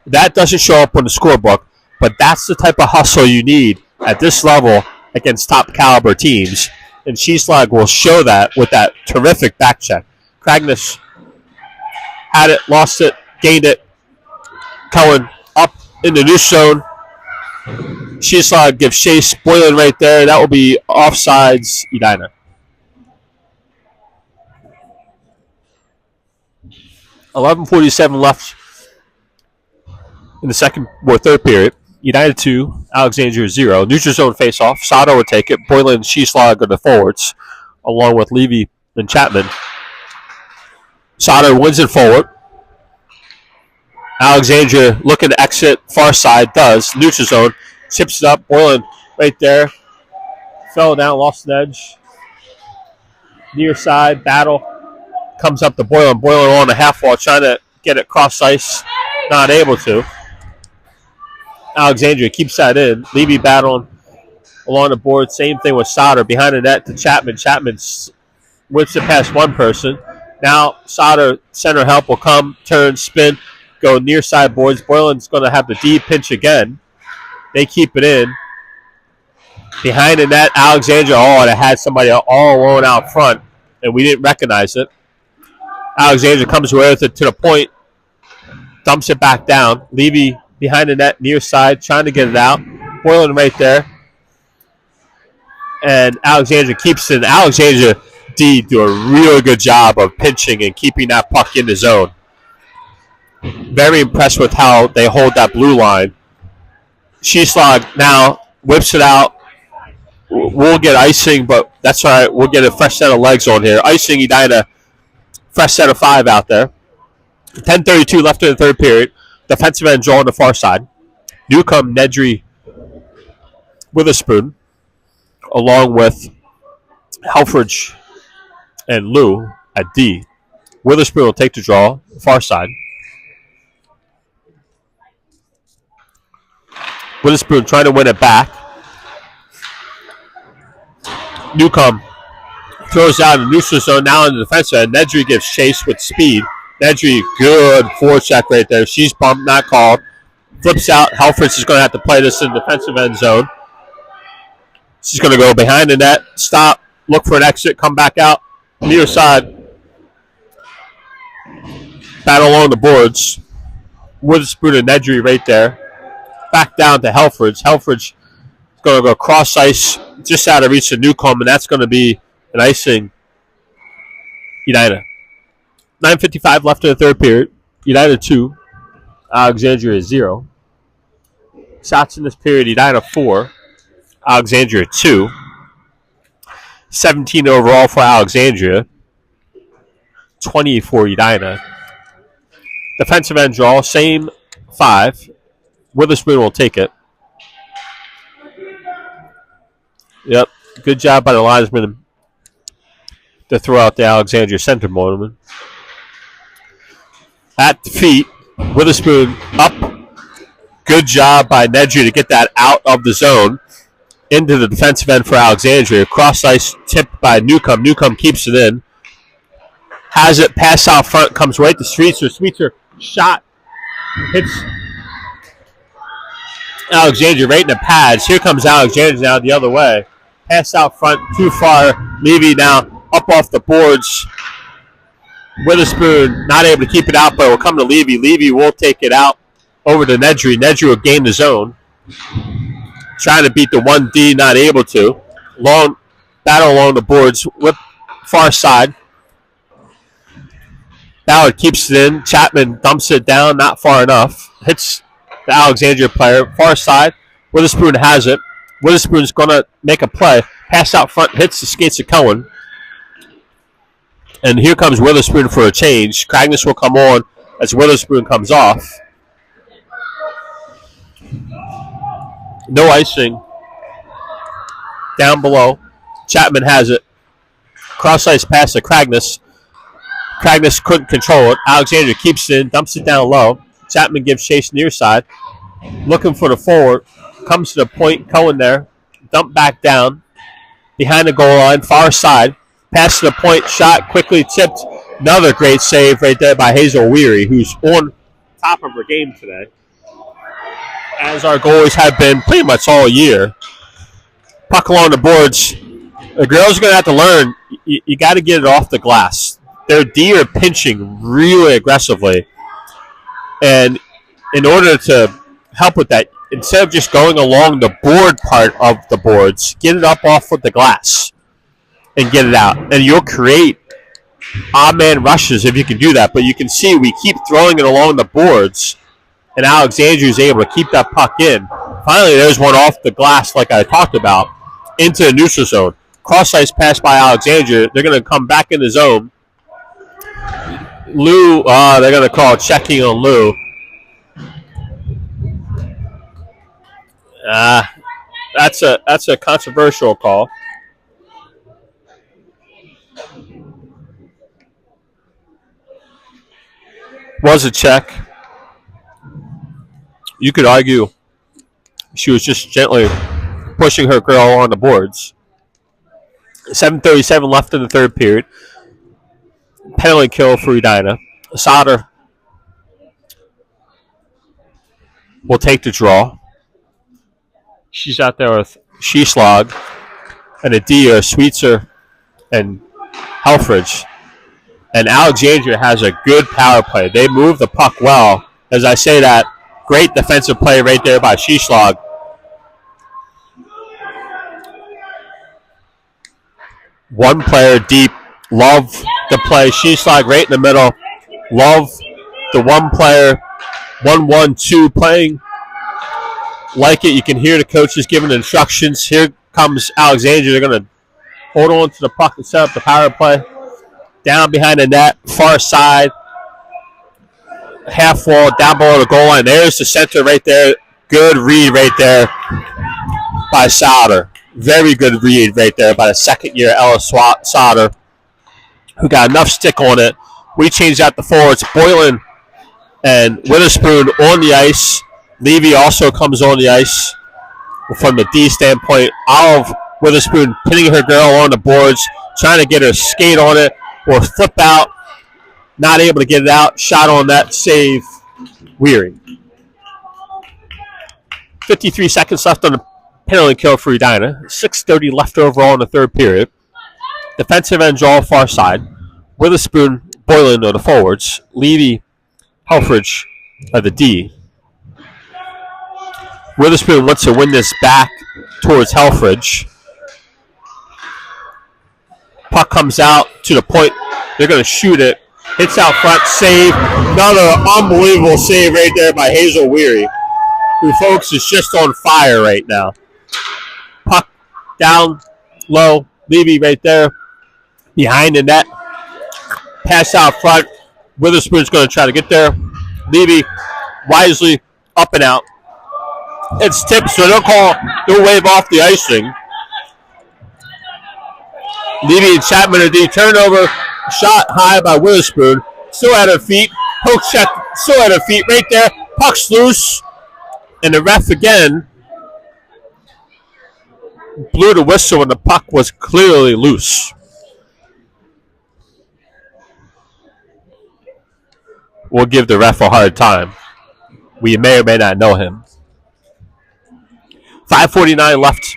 That doesn't show up on the scorebook, but that's the type of hustle you need at this level against top caliber teams. And Sheeslag will show that with that terrific back check. Cragness had it, lost it, gained it. Cohen up in the neutral zone. Sheeslag gives chase. Boylan right there. That will be offsides, Edina. 11:47 left in the third period. United 2, Alexandria 0. Neutral zone face-off. Sato would take it. Boylan and Sheeslag are the forwards, along with Levy and Chapman. Sato wins it forward. Alexandria looking to exit. Far side does. Neutral zone. Chips it up. Boylan right there. Fell down. Lost an edge. Near side. Battle. Comes up to Boylan. Boylan on the half wall trying to get it cross ice. Not able to. Alexandria keeps that in. Levy battling along the board. Same thing with Sauter. Behind the net to Chapman. Chapman whips it past one person. Now Sauter, center help will come. Turn, spin, go near side boards. Boylan's going to have the D pinch again. They keep it in. Behind the net, Alexandria, it had somebody all alone out front, and we didn't recognize it. Alexandria comes away with it to the point. Dumps it back down. Levy behind the net, near side, trying to get it out. Boylan right there. And Alexandria keeps it. Alexandria D do a really good job of pinching and keeping that puck in the zone. Very impressed with how they hold that blue line. Sheeslag now whips it out. We'll get icing, but that's all right. We'll get a fresh set of legs on here. Icing, Edina, fresh set of 5 out there. 10:32 left in the third period. Defensive end draw on the far side. Newcomb, Nedry, Witherspoon, along with Helfrich and Lou at D. Witherspoon will take the draw, far side. Witherspoon trying to win it back. Newcomb throws out in the neutral zone, now in the defensive end. Nedry gives chase with speed. Nedry, good forecheck right there. She's bumped, not called. Flips out. Helfrich is going to have to play this in the defensive end zone. She's going to go behind the net, stop, look for an exit, come back out. Near side. Battle along the boards. Witherspoon and Nedry right there. Back down to Helfrich. Helfrich is going to go cross ice just out of reach of Newcomb, and that's going to be an icing. United. 9:55 left in the third period. United 2, Alexandria 0. Shots in this period, United 4, Alexandria 2. 17 overall for Alexandria. 20 for Edina. Defensive end draw, same 5. Witherspoon will take it. Yep, good job by the linesman to throw out the Alexandria center monument. At the feet, Witherspoon up. Good job by Nedry to get that out of the zone into the defensive end for Alexandria. Cross ice tipped by Newcomb. Newcomb keeps it in. Has it, pass out front, comes right to Sweetser. Sweetser shot, hits Alexandria right in the pads. Here comes Alexandria now the other way. Pass out front, too far. Levy now up off the boards. Witherspoon not able to keep it out, but it will come to Levy. Levy will take it out over to Nedry. Nedry will gain the zone. Trying to beat the 1D, not able to. Long battle along the boards. Whip far side. Ballard keeps it in. Chapman dumps it down, not far enough. Hits the Alexandria player. Far side. Witherspoon has it. Witherspoon's going to make a play. Pass out front, hits the skates of Cohen. And here comes Witherspoon for a change. Cragness will come on as Witherspoon comes off. No icing. Down below. Chapman has it. Cross ice pass to Cragness. Cragness couldn't control it. Alexandria keeps it in, dumps it down low. Chapman gives chase near side. Looking for the forward. Comes to the point. Cohen there. Dump back down. Behind the goal line. Far side. Pass to the point, shot, quickly tipped. Another great save right there by Hazel Weary, who's on top of her game today, as our goalies have been pretty much all year. Puck along the boards. The girls are going to have to learn, you got to get it off the glass. Their D are pinching really aggressively. And in order to help with that, instead of just going along the board part of the boards, get it up off with the glass. And get it out. And you'll create odd man rushes if you can do that. But you can see we keep throwing it along the boards, and Alexandria is able to keep that puck in. Finally, there's one off the glass like I talked about into the neutral zone. Cross-ice pass by Alexandria. They're going to come back in the zone. Lou, they're going to call checking on Lou. That's a controversial call. Was a check. You could argue she was just gently pushing her girl on the boards. 7:37 left in the third period. Penalty kill for Edina. Sauter will take the draw. She's out there with Sheeslag and Adia, Sweetser, and Helfrich. And Alexandria has a good power play. They move the puck well. As I say that, great defensive play right there by Sheeslag. One player deep. Love the play. Sheeslag right in the middle. Love the one player. 1-1-2 playing like it. You can hear the coaches giving instructions. Here comes Alexandria. They're going to hold on to the puck and set up the power play. Down behind the net, far side. Half wall, down below the goal line. There's the center right there. Good read right there by Sauter. Very good read right there by the second-year Ella Sauter, who got enough stick on it. We changed out the forwards. Boylan and Witherspoon on the ice. Levy also comes on the ice from the D standpoint. Olive Witherspoon pinning her girl on the boards, trying to get her skate on it or flip out. Not able to get it out. Shot on that save. Weary. 53 seconds left on the penalty kill for Edina. 6:30 left overall in the third period. Defensive end draw far side. Witherspoon, Boylan are the forwards. Levy, Helfrich are the D. Witherspoon wants to win this back towards Helfrich. Puck comes out to the point. They're going to shoot it. Hits out front. Save. Another unbelievable save right there by Hazel Weary, who, folks, is just on fire right now. Puck down low. Levy right there behind the net. Pass out front. Witherspoon's going to try to get there. Levy wisely up and out. It's tipped, so they'll wave off the icing. Levy and Chapman are D. Turnover. Shot high by Witherspoon. Still at her feet. Poke check. Still at her feet right there. Puck's loose. And the ref again blew the whistle when the puck was clearly loose. We'll give the ref a hard time. We may or may not know him. 5:49 left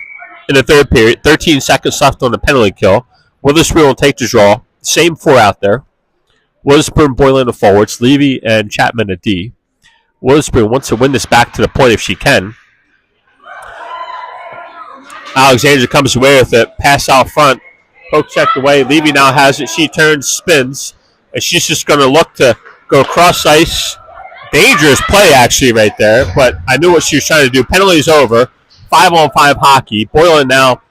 in the third period. 13 seconds left on the penalty kill. Witherspoon will take the draw. Same four out there. Witherspoon, Boylan the forwards. Levy and Chapman at D. Witherspoon wants to win this back to the point if she can. Alexandria comes away with it. Pass out front. Poke checked away. Levy now has it. She turns, spins, and she's just going to look to go cross ice. Dangerous play actually right there, but I knew what she was trying to do. Penalty's over. 5-on-5 hockey. Boylan now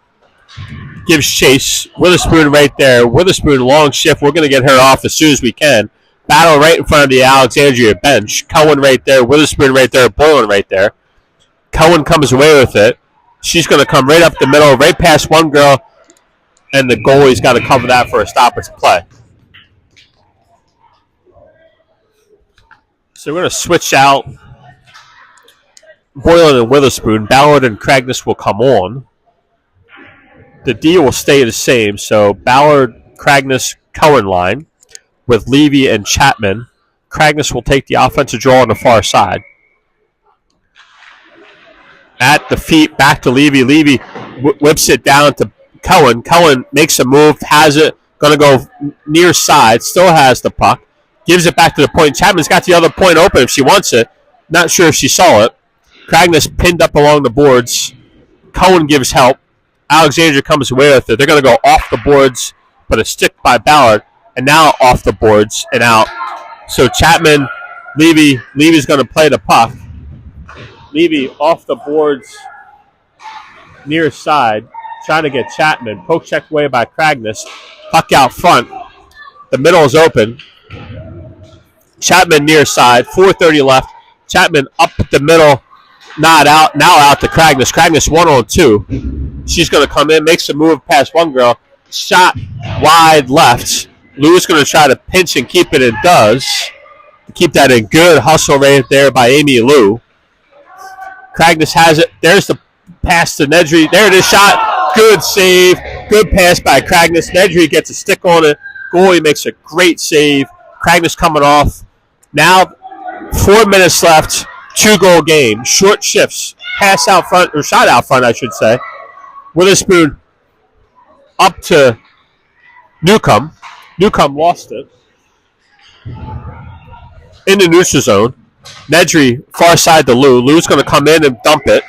gives chase. Witherspoon right there. Witherspoon long shift. We're going to get her off as soon as we can. Battle right in front of the Alexandria bench. Cohen right there. Witherspoon right there. Boylan right there. Cohen comes away with it. She's going to come right up the middle, right past one girl, and the goalie's got to cover that for a stoppage play. So we're going to switch out Boylan and Witherspoon. Ballard and Cragness will come on. The D will stay the same, so Ballard, Cragness, Cohen line with Levy and Chapman. Cragness will take the offensive draw on the far side. At the feet, back to Levy. Levy whips it down to Cohen. Cohen makes a move, has it, going to go near side, still has the puck. Gives it back to the point. Chapman's got the other point open if she wants it. Not sure if she saw it. Cragness pinned up along the boards. Cohen gives help. Alexandria comes away with it. They're going to go off the boards, but a stick by Ballard and now off the boards and out. So Chapman, Levy's going to play the puck. Levy off the boards near side, trying to get Chapman. Poke check away by Kragness. Puck out front. The middle is open. Chapman near side, 4:30 left. Chapman up the middle, not out. Now out to Kragness. Kragness 1-on-2. She's going to come in, makes a move past one girl. Shot wide left. Lou's going to try to pinch and keep it, and does. Keep that in. Good hustle right there by Amy Lou. Kragness has it. There's the pass to Nedry. There it is, shot. Good save. Good pass by Kragness. Nedry gets a stick on it. Goalie makes a great save. Kragness coming off. Now 4 minutes left. 2-goal game. Short shifts. Pass out front, or shot out front, I should say. Witherspoon up to Newcomb. Newcomb lost it. In the neutral zone. Nedry far side to Lou. Lou's going to come in and dump it.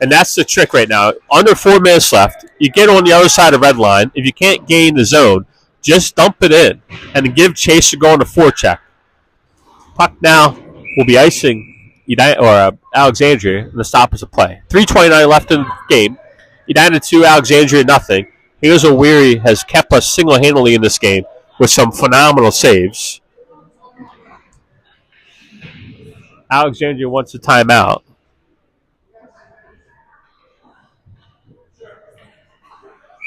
And that's the trick right now. Under 4 minutes left. You get on the other side of the red line. If you can't gain the zone, just dump it in and give chase to go on the forecheck. Puck now will be icing Alexandria and the stop is a play. 3:29 left in the game. United 2, Alexandria nothing. Here's O'Weary has kept us single-handedly in this game with some phenomenal saves. Alexandria wants a timeout.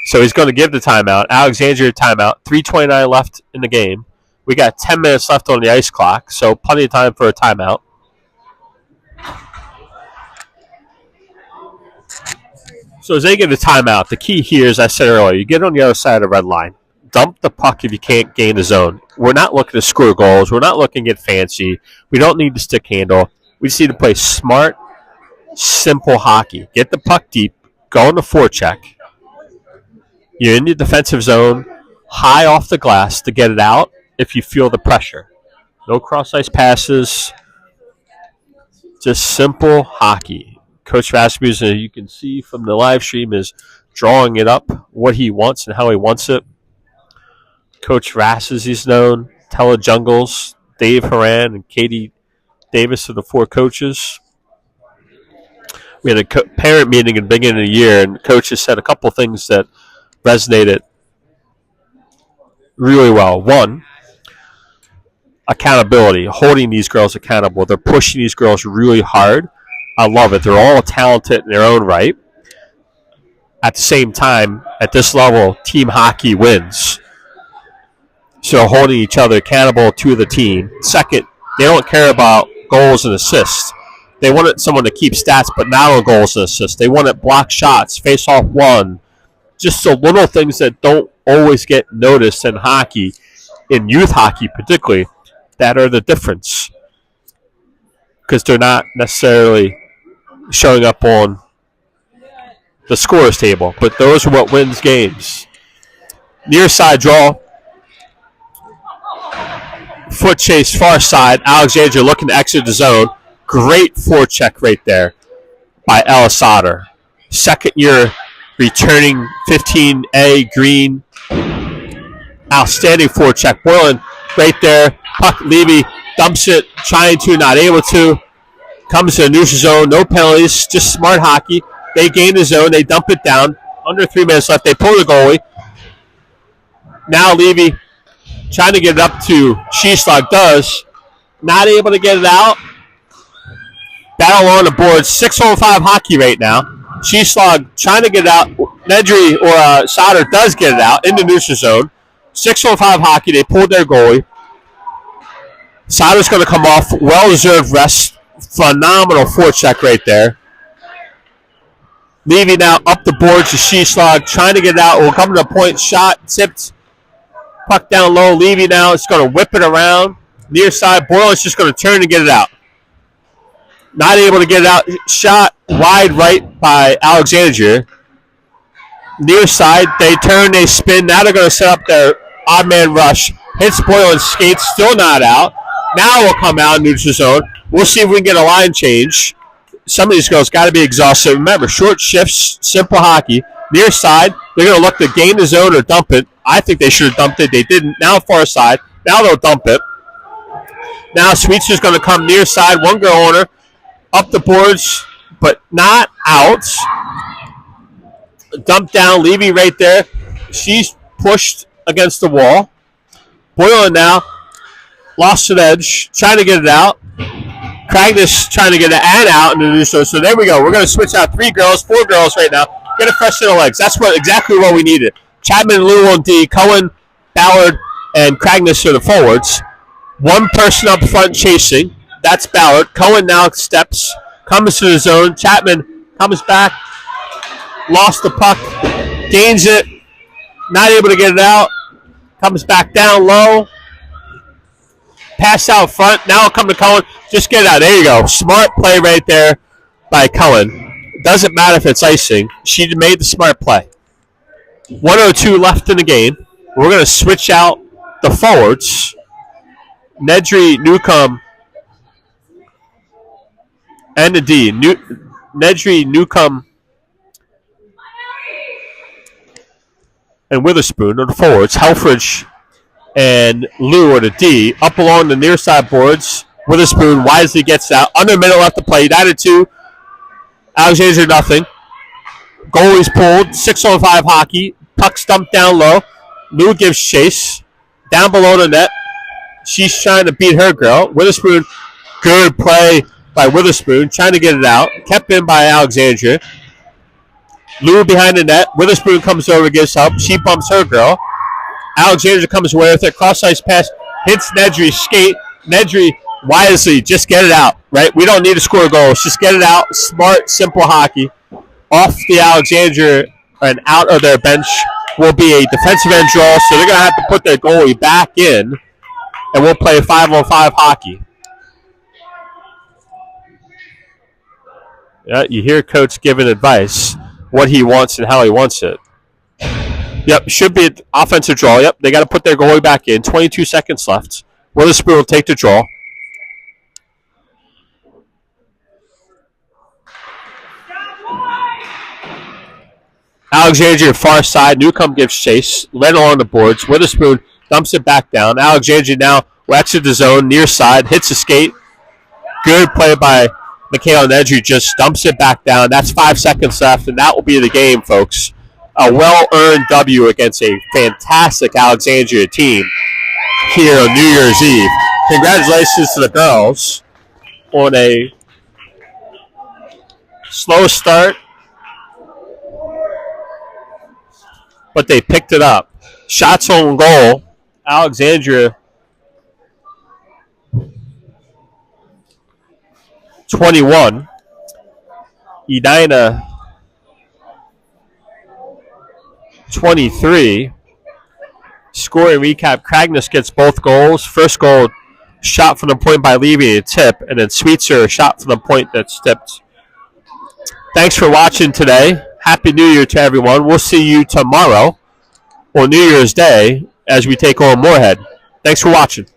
So he's going to give the timeout. Alexandria timeout. 3:29 left in the game. We got 10 minutes left on the ice clock, so plenty of time for a timeout. So as they get a timeout, the key here, as I said earlier, you get on the other side of the red line. Dump the puck if you can't gain the zone. We're not looking to score goals. We're not looking to get fancy. We don't need to stick handle. We just need to play smart, simple hockey. Get the puck deep. Go on the forecheck. You're in the defensive zone, high off the glass to get it out if you feel the pressure. No cross-ice passes. Just simple hockey. Coach Rasmussen, you can see from the live stream, is drawing it up, what he wants and how he wants it. Coach Rass, as he's known, Telejungles, Dave Horan, and Katie Davis are the 4 coaches. We had a parent meeting at the beginning of the year, and coaches said a couple things that resonated really well. One, accountability, holding these girls accountable. They're pushing these girls really hard. I love it. They're all talented in their own right. At the same time, at this level, team hockey wins. So holding each other accountable to the team. Second, they don't care about goals and assists. They want someone to keep stats, but not on goals and assists. They want it block shots, face off one. Just the little things that don't always get noticed in hockey, in youth hockey particularly, that are the difference. Because they're not necessarily showing up on the scorers table, but those are what wins games. Near side draw. Foot chase far side. Alexandria looking to exit the zone. Great forecheck right there by Ellis Otter. Second year returning 15A Green. Outstanding forecheck. Boylan right there. Puck Levy dumps it, trying to, not able to. Comes to the neutral zone. No penalties. Just smart hockey. They gain the zone. They dump it down. Under 3 minutes left. They pull the goalie. Now Levy trying to get it up to Sheeslag. Does. Not able to get it out. Battle on the board. 6-on-5 hockey right now. Sheeslag trying to get it out. Nedry or Sauter does get it out in the neutral zone. 6-on-5 hockey. They pulled their goalie. Sauter's going to come off. Well-deserved rest. Phenomenal forecheck right there. Levy now up the board to Sheeslag, trying to get it out. Will come to the point. Shot tipped. Puck down low. Levy now is going to whip it around. Near side. Boylan's just going to turn and get it out. Not able to get it out. Shot wide right by Alexandria. Near side. They turn. They spin. Now they're going to set up their odd man rush. Hits Boylan's skates. Still not out. Now will come out in neutral zone. We'll see if we can get a line change. Some of these girls got to be exhausted. Remember, short shifts, simple hockey. Near side, they're going to look to gain the zone or dump it. I think they should have dumped it. They didn't. Now far side. Now they'll dump it. Now Sweetser's going to come near side. One girl on her. Up the boards, but not out. Dump down. Levy right there. She's pushed against the wall. Boylan now. Lost an edge. Trying to get it out. Cragness trying to get it and out in the neutral. So there we go. We're going to switch out 3 girls, 4 girls right now. Get a fresh set of legs. That's exactly what we needed. Chapman and Lou on D. Cohen, Ballard, and Cragness are the forwards. One person up front chasing. That's Ballard. Cohen now steps, comes to the zone. Chapman comes back, lost the puck, gains it, not able to get it out, comes back down low, pass out front. Now it'll come to Cohen. Just get it out. There you go. Smart play right there by Cohen. Doesn't matter if it's icing. She made the smart play. 1:02 left in the game. We're going to switch out the forwards. Nedry, Newcomb, and the D. Nedry, Newcomb, and Witherspoon are the forwards. Helfrich and Lou are the D. Up along the near side boards, Witherspoon wisely gets out. Under a minute left to play. United 2. Alexandria nothing. Goalie's pulled. 6-on-5 hockey. Puck stumped down low. Lou gives chase. Down below the net. She's trying to beat her girl. Witherspoon, good play by Witherspoon, trying to get it out. Kept in by Alexandria. Lou behind the net. Witherspoon comes over, gives help. She bumps her girl. Alexandria comes away with it. Cross-ice pass. Hits Nedry's skate. Nedry wisely, just get it out, right? We don't need to score goals. Just get it out. Smart, simple hockey. Off the Alexandria and out of their bench will be a defensive end draw, so they're going to have to put their goalie back in. And we'll play 5-on-5 hockey. Yeah, you hear Coach giving advice, what he wants and how he wants it. Yep, should be an offensive draw. Yep, they got to put their goalie back in. 22 seconds left. Witherspoon will take the draw. Alexandria far side. Newcomb gives chase. Led along the boards. Witherspoon dumps it back down. Alexandria now will exit the zone, near side, hits a skate. Good play by Michaela Nedry, just dumps it back down. That's 5 seconds left, and that will be the game, folks. A well-earned W against a fantastic Alexandria team here on New Year's Eve. Congratulations to the girls on a slow start, but they picked it up. Shots on goal. Alexandria 21. Edina 23. Scoring recap, Cragness gets both goals. First goal, shot from the point by Levy, a tip, and then Sweetser, a shot from the point that's tipped. Thanks for watching today. Happy New Year to everyone. We'll see you tomorrow on New Year's Day as we take on Moorhead. Thanks for watching.